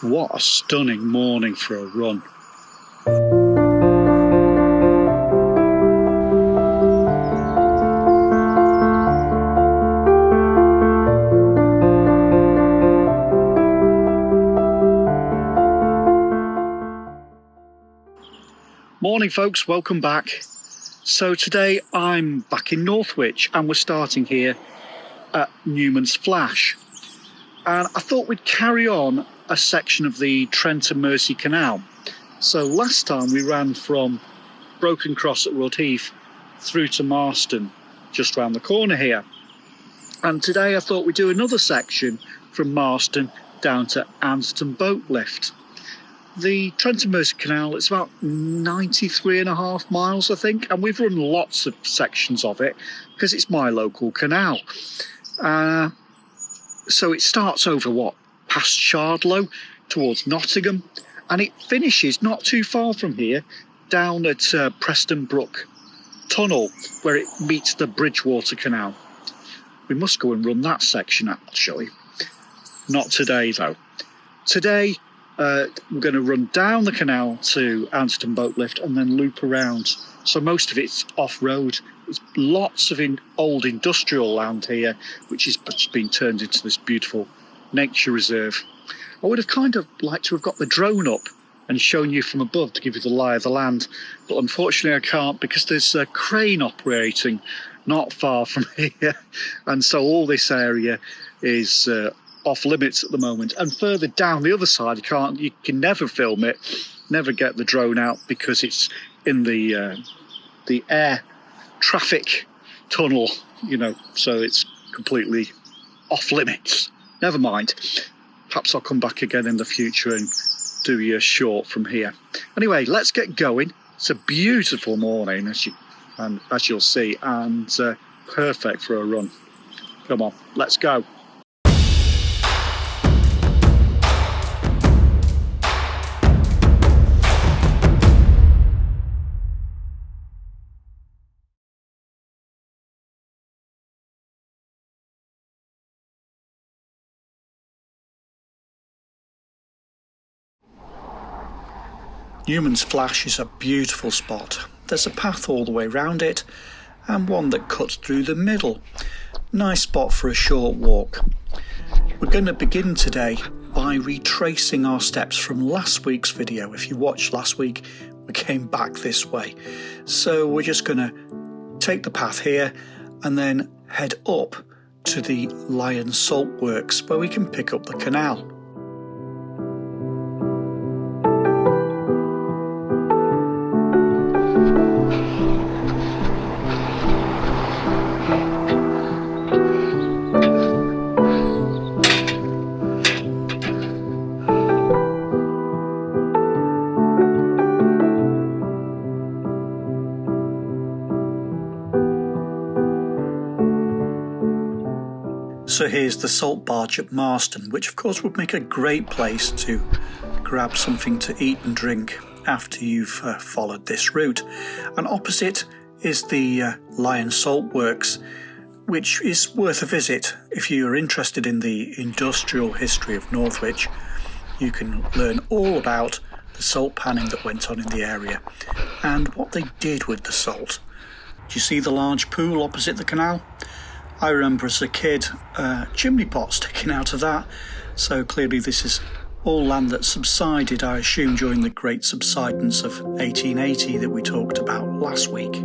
What a stunning morning for a run. Morning folks, welcome back. So today I'm back in Northwich and we're starting here at Neumann's Flash. And I thought we'd carry on a section of the Trent and Mersey Canal. So last time we ran from Broken Cross at Rudheath through to Marston, just round the corner here. And today I thought we'd do another section from Marston down to Anderton Boat Lift. The Trent and Mersey Canal, it's about 93.5 miles, I think, and we've run lots of sections of it because it's my local canal. So it starts over past Shardlow towards Nottingham, and it finishes not too far from here down at Preston Brook Tunnel, where it meets the Bridgewater Canal. We must go and run that section actually. Not today though. Today we're going to run down the canal to Anderton Boat Lift and then loop around. So most of it's off-road. There's lots of old industrial land here, which has been turned into this beautiful nature reserve. I would have kind of liked to have got the drone up and shown you from above to give you the lie of the land, but unfortunately I can't because there's a crane operating not far from here, and so all this area is off limits at the moment. And further down the other side, you can never film it, never get the drone out because it's in the air traffic tunnel, so it's completely off limits. Never mind. Perhaps I'll come back again in the future and do you a short from here. Anyway, let's get going. It's a beautiful morning, as you'll see, and perfect for a run. Come on, let's go. Neumann's Flash is a beautiful spot. There's a path all the way round it and one that cuts through the middle. Nice spot for a short walk. We're going to begin today by retracing our steps from last week's video. If you watched last week, we came back this way. So we're just going to take the path here and then head up to the Lion Salt Works where we can pick up the canal. So here's the salt barge at Marston, which of course would make a great place to grab something to eat and drink after you've followed this route. And opposite is the Lion Salt Works, which is worth a visit. If you're interested in the industrial history of Northwich, you can learn all about the salt panning that went on in the area and what they did with the salt. Do you see the large pool opposite the canal? I remember as a kid chimney pot sticking out of that, so clearly this is all land that subsided, I assume, during the Great Subsidence of 1880 that we talked about last week.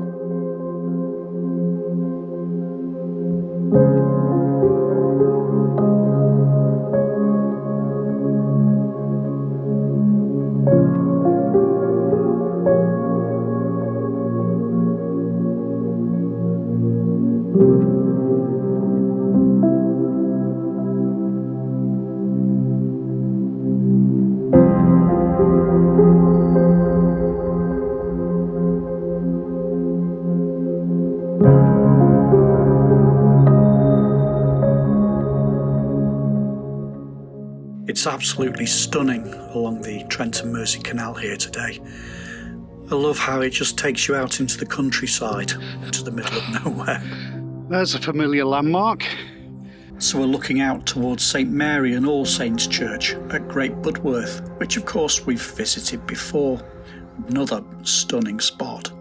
It's absolutely stunning along the Trent and Mersey Canal here today. I love how it just takes you out into the countryside, into the middle of nowhere. There's a familiar landmark. So we're looking out towards St Mary and All Saints Church at Great Budworth, which of course we've visited before. Another stunning spot.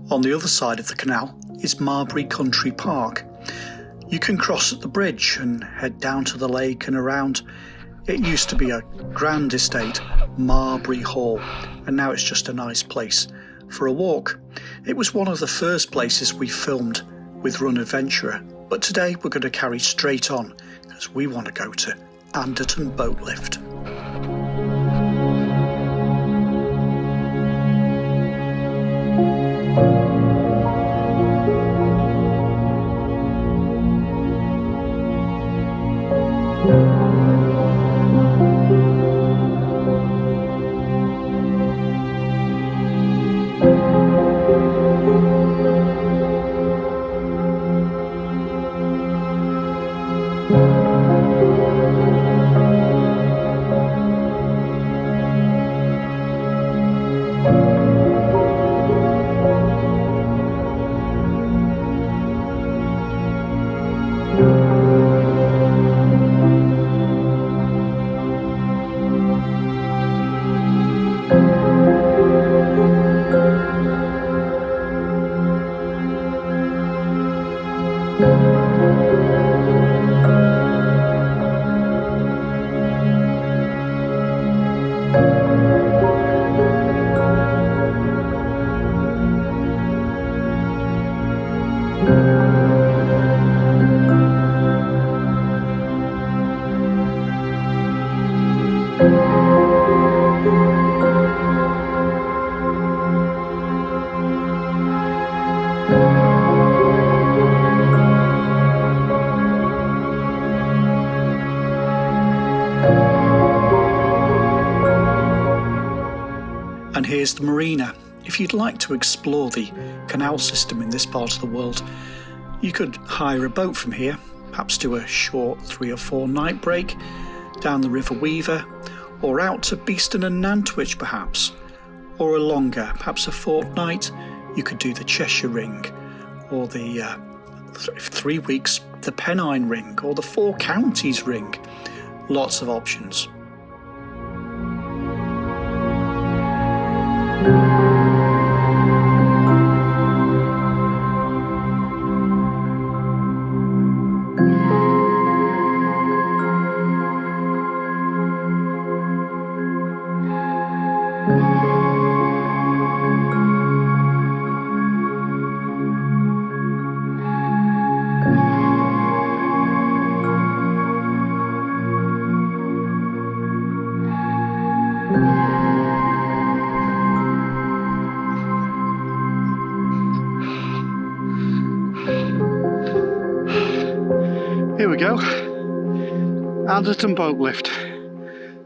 On the other side of the canal is Marbury Country Park. You can cross at the bridge and head down to the lake and around. It used to be a grand estate, Marbury Hall, and now it's just a nice place for a walk. It was one of the first places we filmed with Run Adventurer, but today we're going to carry straight on because we want to go to Anderton Boat Lift. And here's the marina. If you'd like to explore the canal system in this part of the world, you could hire a boat from here, perhaps do a short 3 or 4 night break down the River Weaver, or out to Beeston and Northwich perhaps, or a longer, perhaps a fortnight. You could do the Cheshire Ring, or the 3 weeks, the Pennine Ring, or the 4 Counties Ring. Lots of options. Here we go, Anderton Boat Lift.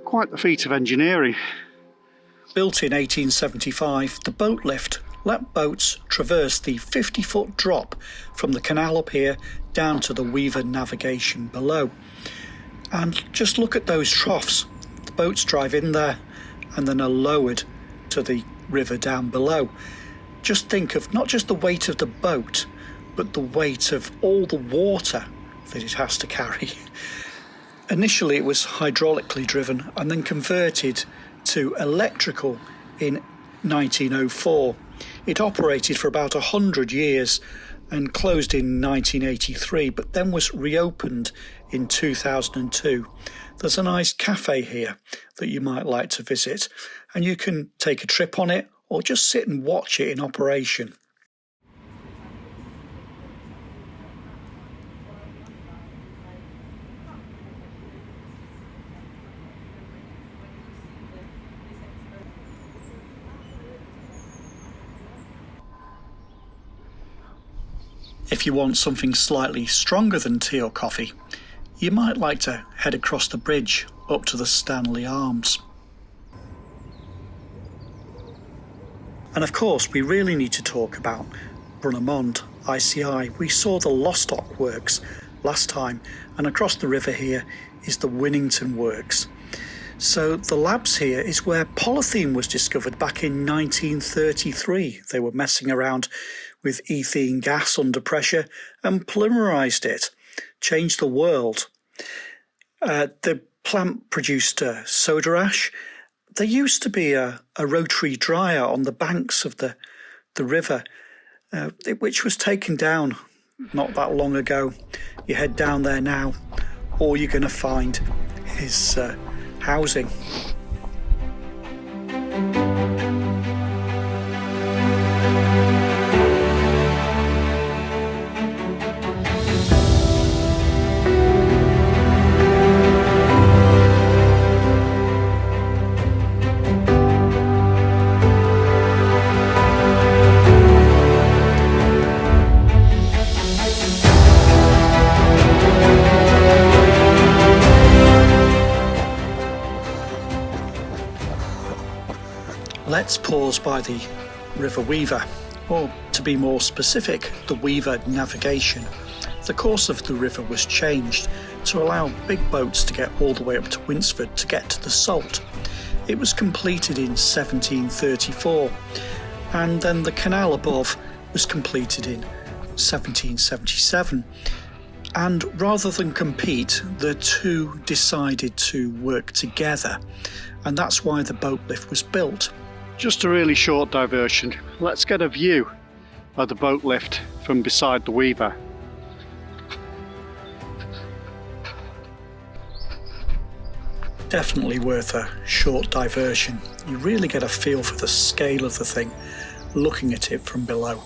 Quite the feat of engineering. Built in 1875, the boat lift let boats traverse the 50-foot drop from the canal up here down to the Weaver navigation below. And just look at those troughs. The boats drive in there and then are lowered to the river down below. Just think of not just the weight of the boat, but the weight of all the water that it has to carry. Initially it was hydraulically driven and then converted to electrical in 1904. It operated for about 100 years and closed in 1983, but then was reopened in 2002. There's a nice cafe here that you might like to visit, and you can take a trip on it or just sit and watch it in operation. If you want something slightly stronger than tea or coffee, you might like to head across the bridge up to the Stanley Arms. And of course, we really need to talk about Brunner Mond ICI. We saw the Lostock Works last time, and across the river here is the Winnington Works. So the labs here is where polythene was discovered back in 1933. They were messing around with ethene gas under pressure and polymerized it, changed the world. The plant produced soda ash. There used to be a rotary dryer on the banks of the river, which was taken down not that long ago. You head down there now, all you're going to find is housing. Let's pause by the River Weaver, or to be more specific, the Weaver Navigation. The course of the river was changed to allow big boats to get all the way up to Winsford to get to the Salt. It was completed in 1734, and then the canal above was completed in 1777. And rather than compete, the two decided to work together, and that's why the boat lift was built. Just a really short diversion. Let's get a view of the boat lift from beside the Weaver. Definitely worth a short diversion. You really get a feel for the scale of the thing looking at it from below.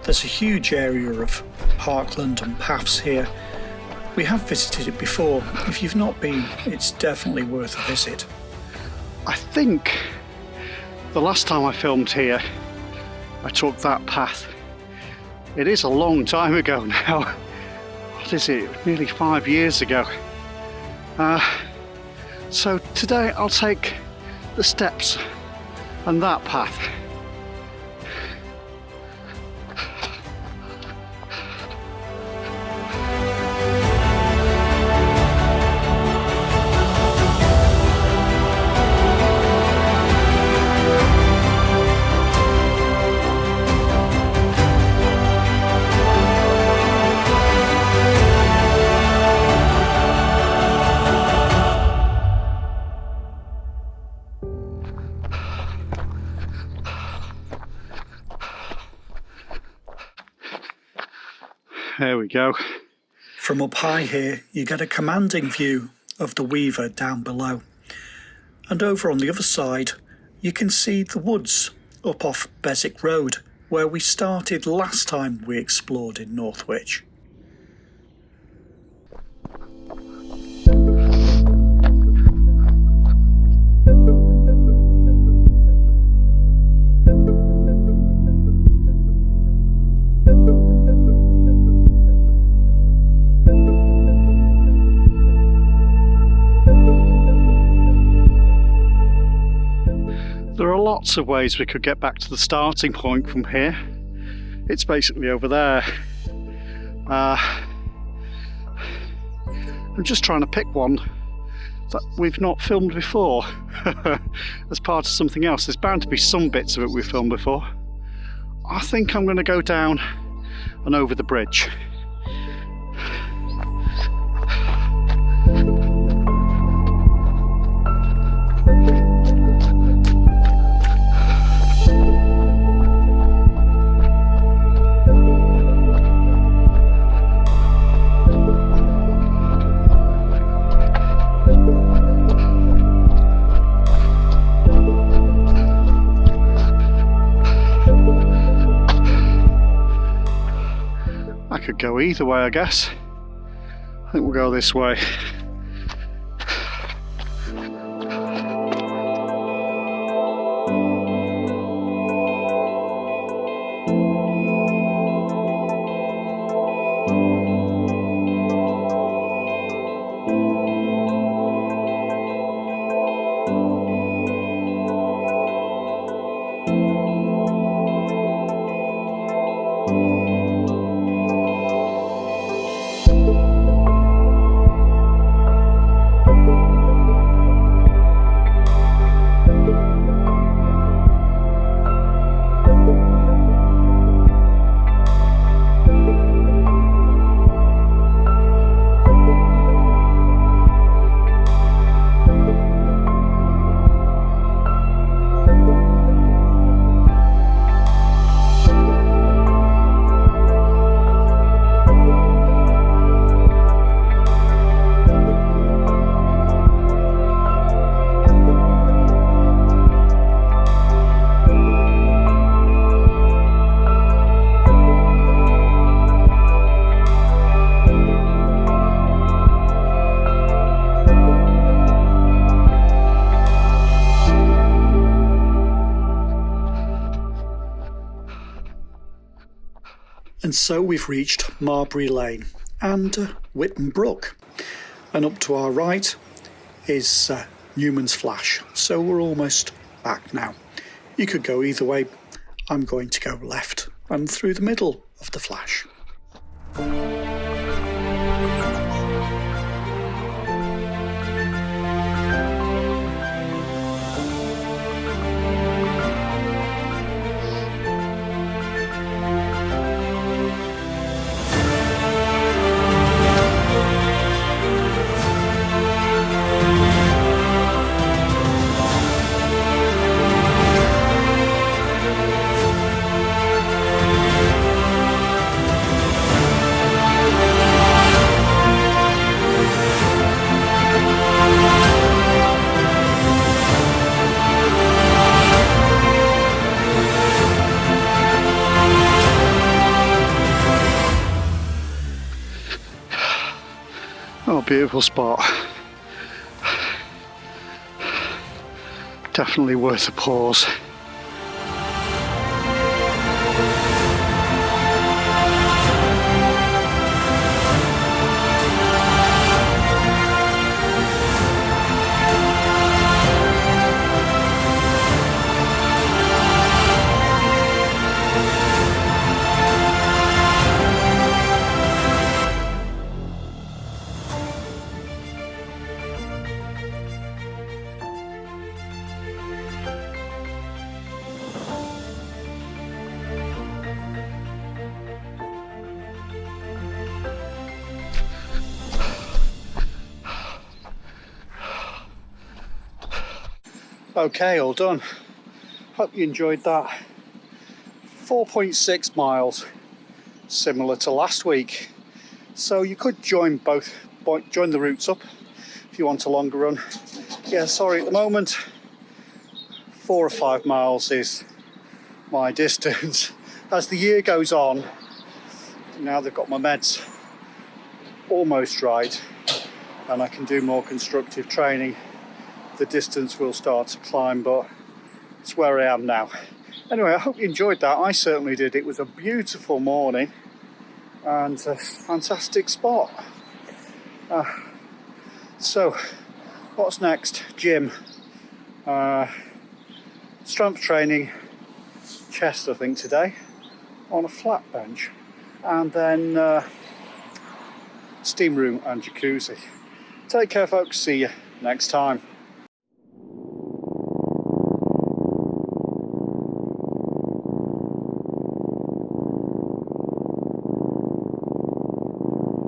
There's a huge area of parkland and paths here. We have visited it before. If you've not been, it's definitely worth a visit. I think the last time I filmed here, I took that path. It is a long time ago now. What is it? Nearly 5 years ago. So today I'll take the steps and that path. There we go. From up high here, you get a commanding view of the Weaver down below. And over on the other side, you can see the woods up off Beswick Road, where we started last time we explored in Northwich. There are lots of ways we could get back to the starting point from here. It's basically over there. I'm just trying to pick one that we've not filmed before as part of something else. There's bound to be some bits of it we've filmed before. I think I'm going to go down and over the bridge. Could go either way, I guess. I think we'll go this way. And so we've reached Marbury Lane and Whitton Brook. And up to our right is Newman's Flash. So we're almost back now. You could go either way. I'm going to go left and through the middle of the Flash. Oh, beautiful spot. Definitely worth a pause. Okay, all done. Hope you enjoyed that. 4.6 miles, similar to last week. So you could join the routes up if you want a longer run. Yeah, sorry, at the moment 4 or 5 miles is my distance. As the year goes on, now they've got my meds almost right and I can do more constructive training, the distance will start to climb, but it's where I am now. Anyway, I hope you enjoyed that. I certainly did. It was a beautiful morning and a fantastic spot. So what's next? Gym, strength training, chest I think today on a flat bench, and then steam room and jacuzzi. Take care folks, see you next time.